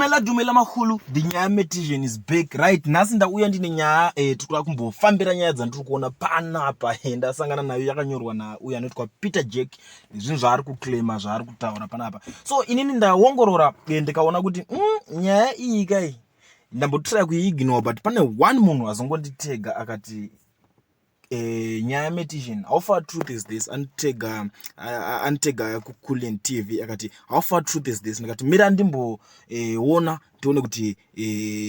Dumela mahulu, the Nyametision is back right. Nasinda uya ndine nyaya tukura kumbofambira nyaya dzandiri kuona panapa ndasangana nayo yakanyorwa na uya anotwa Peter Jack zvinhu zvaari kuclaima zvaari kutaura panapa. So inini ndaongorora ndikaona kuti nyaya iyi kai ndambotry kuiignore but pane one munhu azongonditega akati nyaya meditation how far truth is this antega kukulen TV akati how far truth is this ndikati mira ndimbo ona tione kuti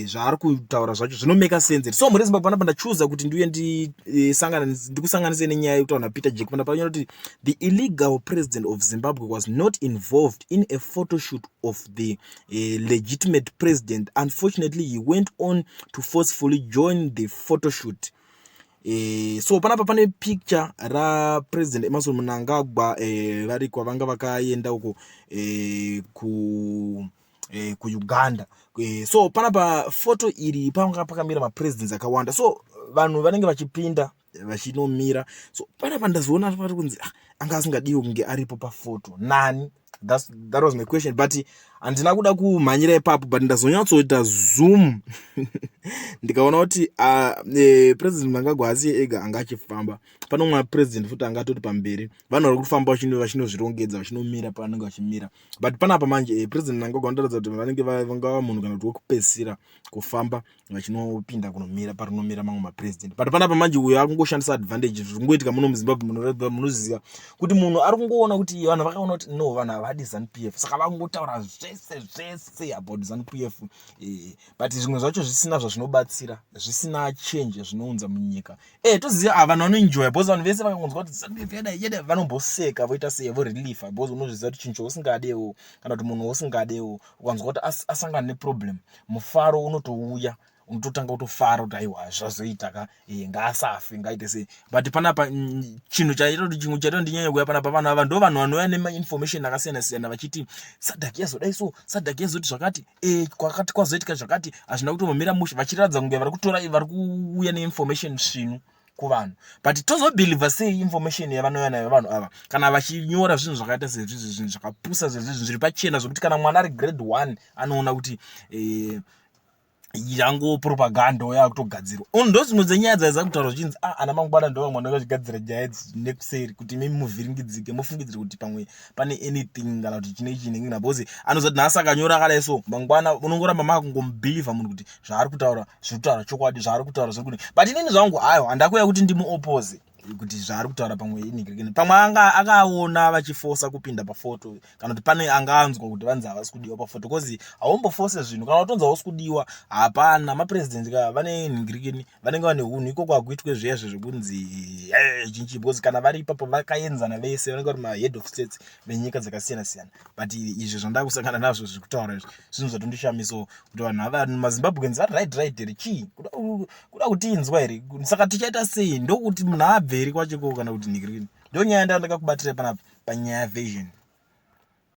zvaari kutaura zvacho zvinomeka sense. So muri Zimbabwe panapa ndachuza kuti ndiuye ndikusanganise nenyaya yekutaura Peter Jack panapa panyora kuti the illegal president of Zimbabwe was not involved in a photo shoot of the legitimate president. Unfortunately, he went on to forcefully join the photo shoot. So panapa pane picture ra president Emerson Mnangagwa vari kwavanga vakaenda uko ku Uganda. So panapa photo iri panga pakamira ma presidents akawanda. So vanhu vanenge vachipinda vachinomira. So panapa ndazoona pari kunzi anga asingadiwo kunge aripo pa photo nani. That was my question, but andina kuda kumhanyira ipapo but ndazonyatsoita zoom ndikaona kuti president Mnangagwa asiye ega anga achifamba pane umwe president futi angatoti pamberi vanhu vari kufamba vachinozvirongedza vachinomira panenge vachimira but panapa manje president Mnangagwa anotaridza kuti vanenge vanga munhu kana kuti wokupedzisira kufamba vachinopinda kunomira parinomira mamwe mapresident but panapa manje uyo akungoshandisa advantage zvingoitika muno muZimbabwe munoziva kuti munhu ari kungoona kuti vanhu vakaona kuti no vanhu havadi ZANU-PF saka vangotaura zvese about ZANU-PF but zvimwe zvacho zvisina zvazvinobatsira zvisina change zvinounza munyika toziva vanhu vanoenjoya because vanhu vese vakangonzwa kuti ZANU-PF yede vanomboseka voita sei vorelief because unozviziva kuti chinhu chausingadewo kana kuti munhu usingadewo ukanzwa kuti asangana neproblem mufaro unotouya unototanga kutofara kuti aiwa zvazoita ka ngaasafe ngaite sei but panapa chinhu chaita kuti chimwe chaita ndinyanya kuya panapa vanhu ava ndo vanhu vanouya nemainformation akasiyana siyana vachiti sadhaki yazodai so sadhaki yazoti zvakati kwakati kwazoitika zvakati hazvina kutombomira mushe vachiratidza kunge vari kuuya neinformation svinu kuvanhu but tozobhilivha sei information yavanouya nayo vanhu ava kana vachinyora zvinhu zvakaita sezvizvi zvinhu zvakapusa zvezvizvi zviri pachena zvokuti kana mwana ari grade 1 anoona kuti yango propaganda yakutogadzirwa ndo zvimwe dzenyaya dzaiza kutaura zvichinzi ana mangwana ndo vamwe vakagadzira nyaya nekuseri kuti mimi muvhiringidzike mufungidzire kuti pamwe pane anything kana kuti chine chinenge na bozi anozoti nhasi akanyora akadai so mangwana unongoramba makungomubhilivha munhu kuti zvaari kutaura zviri chokwadi zvaari kutaura zviri kuti but inini zvangu hayo handakuya kuti ndimuoppose kuti zvaari kutaura pamwe inigirikini pamwe akaona vachifosa kupinda pafoto kana kuti pane anganzwa kuti vanzi havasi kudiwa pafoto because haumbofose zvinhu kana utonzi hausi kudiwa hapana mapresident ka vane nigirikini vanenge vane hunhu iko kwakuitwe zviyezvo zvekunzi chinchi because kana vari ipapo vakaenzana vese vanenge vari mahead of states venyika dzakasiyana siyana but izvo zvandava kusangana nazvo zviri kutaura izvo zvinhu zvatondishamiso kuti vanhu ava maZimbabweans vari right here chii kuda kuti inzwa here saka tichaita sei ndokuti munhu abve iri kwachiko kana kuti nigirikini ndo nyaya ndandakakubatira panapa panyaya vision.